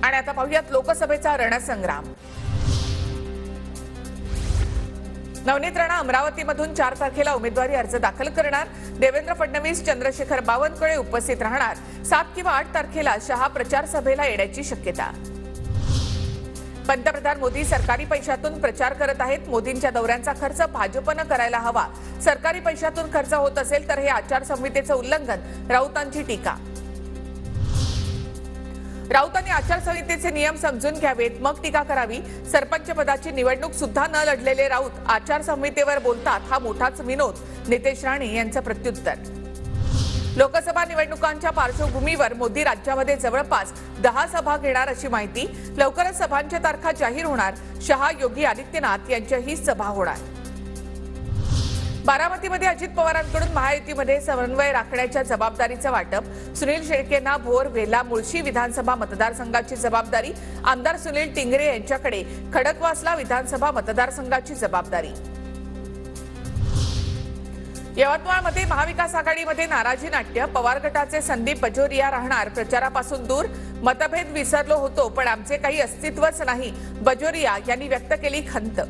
आणि आता पाहूयात लोकसभेचा रणसंग्राम। नवनीत राणा अमरावतीमधून 4 तारखेला उमेदवारी अर्ज दाखल करणार। देवेंद्र फडणवीस, चंद्रशेखर बावनकुळे उपस्थित राहणार। 7 किंवा 8 तारखेला शहा प्रचार सभेला येण्याची शक्यता। पंतप्रधान मोदी सरकारी पैशातून प्रचार करत आहेत। मोदींच्या दौऱ्यांचा खर्च भाजपने करायला हवा। सरकारी पैशातून खर्च होत असेल तर हे आचारसंहितेचे उल्लंघन, राऊतांची टीका। राऊतांनी आचारसंहितेचे नियम समजून घ्यावेत, मग टीका करावी। सरपंच पदाची निवडणूक सुद्धा न लढलेले राऊत आचारसंहितेवर बोलतात, हा मोठाच विनोद। नितेश राणे यांचं प्रत्युत्तर। लोकसभा निवडणुकांच्या पार्श्वभूमीवर मोदी राज्यामध्ये जवळपास 10 सभा घेणार अशी माहिती। लवकरच सभांच्या तारखा जाहीर होणार। शहा, योगी आदित्यनाथ यांच्याही सभा होणार। बारामतीमध्ये अजित पवारांकडून महायुतीमध्ये समन्वय राखण्याच्या जबाबदारीचं वाटप। सुनील शेळकेंना भोर, वेल्हा, मुळशी विधानसभा मतदारसंघाची जबाबदारी। आमदार सुनील टिंगरे यांच्याकडे खडकवासला विधानसभा मतदारसंघाची जबाबदारी। यवतमाळमध्ये महाविकास आघाडीमध्ये नाराजी नाट्य। पवार गटाचे संदीप बजोरिया राहणार प्रचारापासून दूर। मतभेद विसरलो होतो, पण आमचे काही अस्तित्वच नाही, बजोरिया यांनी व्यक्त केली खंत।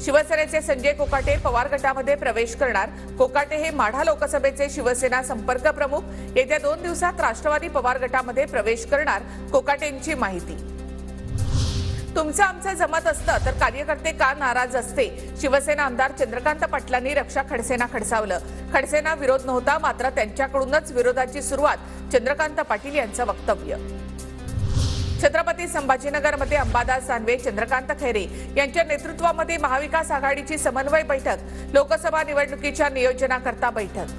शिवसेनेचे संजय कोकाटे पवार गटामध्ये प्रवेश करणार। कोकाटे हे माढा लोकसभेचे शिवसेना संपर्क प्रमुख। येत्या 2 दिवसात राष्ट्रवादी पवार गटामध्ये प्रवेश करणार, कोकाटेंची माहिती। तुमचं आमचं जमत असतं तर कार्यकर्ते का नाराज असते? शिवसेना आमदार चंद्रकांत पाटलांनी रक्षा खडसेंना खडसावलं। खडसेंना विरोध नव्हता, मात्र त्यांच्याकडूनच विरोधाची सुरुवात, चंद्रकांत पाटील यांचं वक्तव्य। छत्रपती संभाजीनगरमध्ये अंबादास दानवे, चंद्रकांत खैरे यांच्या नेतृत्वामध्ये महाविकास आघाडीची समन्वय बैठक। लोकसभा निवडणुकीच्या नियोजनाकरता बैठक।